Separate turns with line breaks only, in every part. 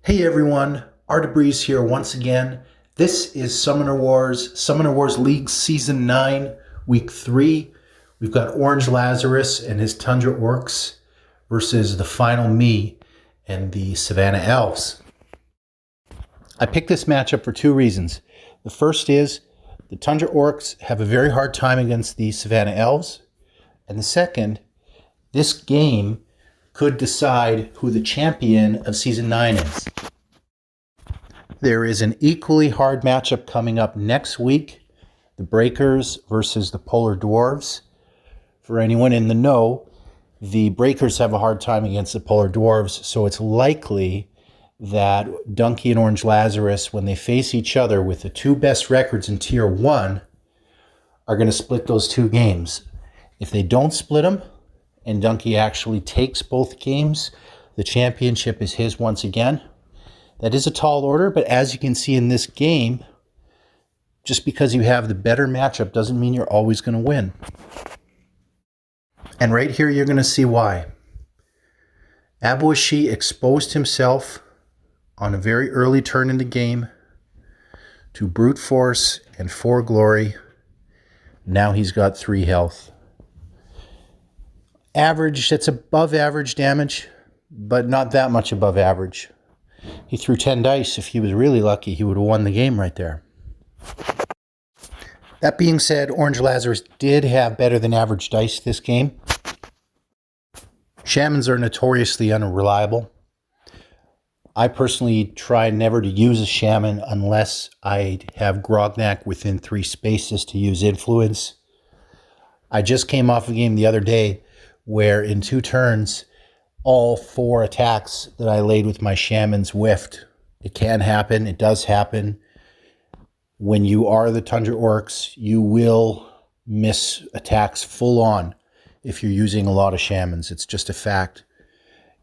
Hey everyone, Artebreeze here once again. This is Summoner Wars League Season 9, Week 3. We've got Orange Lazarus and his Tundra Orcs versus TheFinalMe and the Savannah Elves. I picked this matchup for two reasons. The first is the Tundra Orcs have a very hard time against the Savannah Elves. And the second, this game could decide who the champion of Season 9 is. There is an equally hard matchup coming up next week, the Breakers versus the Polar Dwarves. For anyone in the know, the Breakers have a hard time against the Polar Dwarves, so it's likely that Donkey and Orange Lazarus, when they face each other with the two best records in Tier 1, are going to split those two games. If they don't split them, and Donkey actually takes both games, the championship is his once again. That is a tall order, but as you can see in this game, just because you have the better matchup doesn't mean you're always going to win. And right here, you're going to see why. Abuashi exposed himself on a very early turn in the game to brute force and 4 glory. Now he's got 3 health. Average, that's above average damage, but not that much above average. He threw 10 dice. If he was really lucky, he would have won the game right there. That being said, Orange Lazarus did have better than average dice this game. Shamans are notoriously unreliable. I personally try never to use a shaman unless I have Grognak within 3 spaces to use influence. I just came off a game the other day where in 2 turns, all 4 attacks that I laid with my shamans whiffed. It can happen. It does happen. When you are the Tundra Orcs, you will miss attacks full on if you're using a lot of shamans. It's just a fact.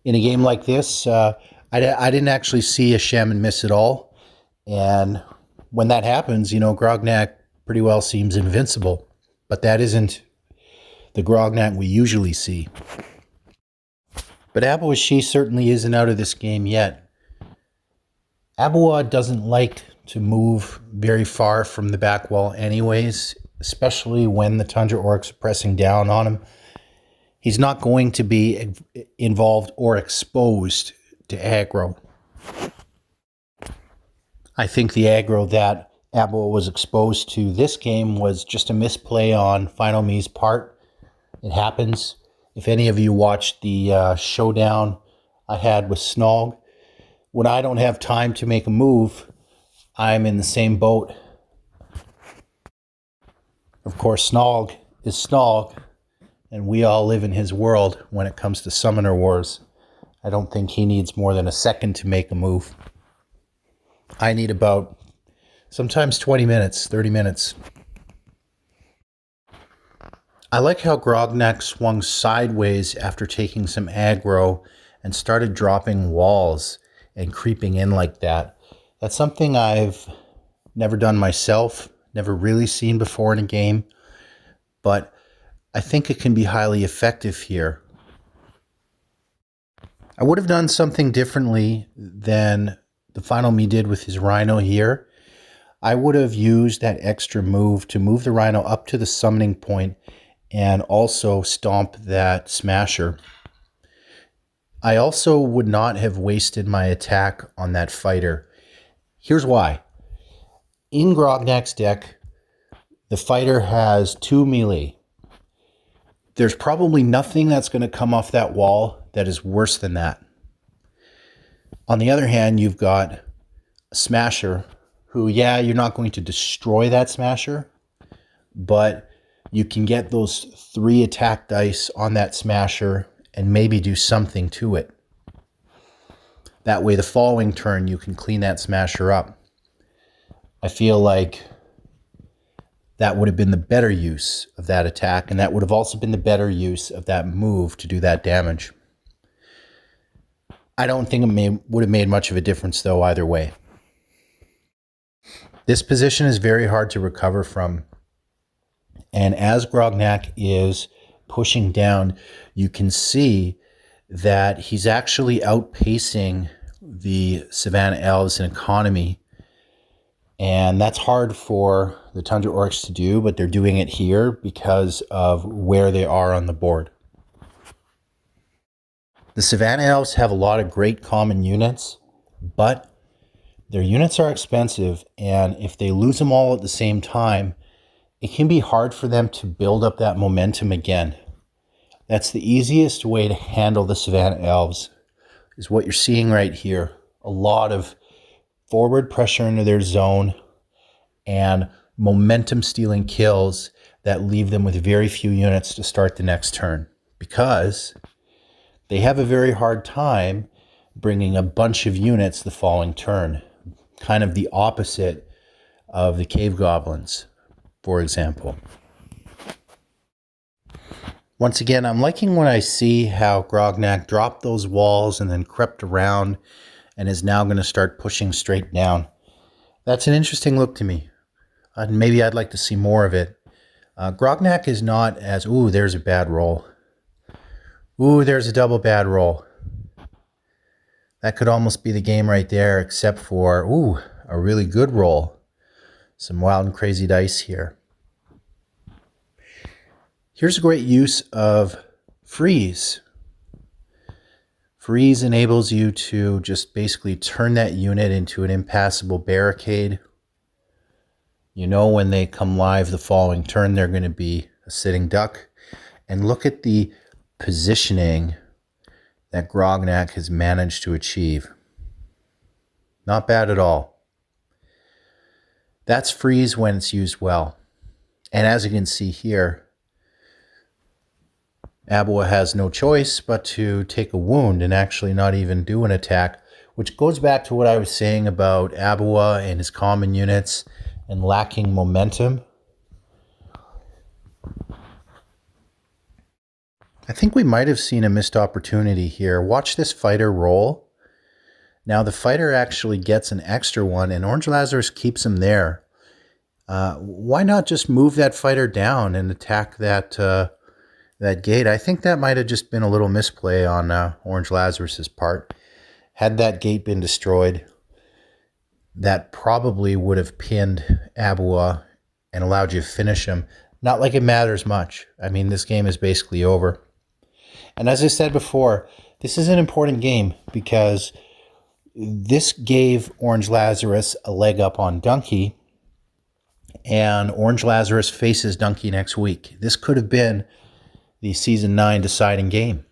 In a game like this, I didn't actually see a shaman miss at all. And when that happens, Grognak pretty well seems invincible. But that isn't the Grognak we usually see. But Abuashi certainly isn't out of this game yet. Abua doesn't like to move very far from the back wall anyways, especially when the Tundra Orcs are pressing down on him. He's not going to be involved or exposed to aggro. I think the aggro that Abua was exposed to this game was just a misplay on FinalMe's part. It happens. If any of you watched the showdown I had with Snog, when I don't have time to make a move, I'm in the same boat. Of course, Snog is Snog, and we all live in his world when it comes to Summoner Wars. I don't think he needs more than a second to make a move. I need about sometimes 20 minutes, 30 minutes. I like how Grognak swung sideways after taking some aggro and started dropping walls and creeping in like that. That's something I've never done myself, never really seen before in a game, but I think it can be highly effective here. I would have done something differently than TheFinalMe did with his Rhino here. I would have used that extra move to move the Rhino up to the summoning point and also stomp that Smasher. I also would not have wasted my attack on that fighter. Here's why. In Grognak's deck, the fighter has 2 melee. There's probably nothing that's going to come off that wall that is worse than that. On the other hand, you've got a Smasher who, yeah, you're not going to destroy that Smasher, but you can get those 3 attack dice on that Smasher and maybe do something to it. That way, the following turn, you can clean that Smasher up. I feel like that would have been the better use of that attack, and that would have also been the better use of that move to do that damage. I don't think it would have made much of a difference, though, either way. This position is very hard to recover from. And as Grognak is pushing down, you can see that he's actually outpacing the Savannah Elves an economy. And that's hard for the Tundra Orcs to do, but they're doing it here because of where they are on the board. The Savannah Elves have a lot of great common units, but their units are expensive, and if they lose them all at the same time, it can be hard for them to build up that momentum again. That's the easiest way to handle the Savannah Elves, is what you're seeing right here. A lot of forward pressure into their zone and momentum stealing kills that leave them with very few units to start the next turn, because they have a very hard time bringing a bunch of units the following turn. Kind of the opposite of the cave goblins, for example. Once again, I'm liking when I see how Grognak dropped those walls and then crept around and is now going to start pushing straight down. That's an interesting look to me. Maybe I'd like to see more of it. Grognak is not as... Ooh, there's a bad roll. Ooh, there's a double bad roll. That could almost be the game right there, except for, ooh, a really good roll. Some wild and crazy dice here. Here's a great use of freeze. Freeze enables you to just basically turn that unit into an impassable barricade. You know when they come live the following turn, they're going to be a sitting duck. And look at the positioning that Grognak has managed to achieve. Not bad at all. That's freeze when it's used well. And as you can see here, Abawa has no choice but to take a wound and actually not even do an attack, which goes back to what I was saying about Abawa and his common units and lacking momentum. I think we might have seen a missed opportunity here. Watch this fighter roll. Now the fighter actually gets an extra one, and Orange Lazarus keeps him there. Why not just move that fighter down and attack that gate? I think that might have just been a little misplay on Orange Lazarus's part. Had that gate been destroyed, that probably would have pinned Abawa and allowed you to finish him. Not like it matters much. I mean, this game is basically over. And as I said before, this is an important game because this gave Orange Lazarus a leg up on Donkey, and Orange Lazarus faces Donkey next week. This could have been the Season 9 deciding game.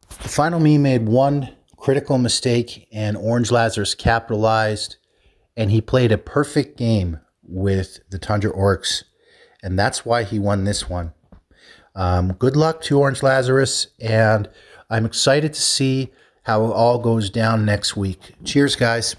TheFinalMe made one critical mistake, and Orange Lazarus capitalized, and he played a perfect game with the Tundra Orcs, and that's why he won this one. Good luck to Orange Lazarus, and I'm excited to see how it all goes down next week. Cheers, guys.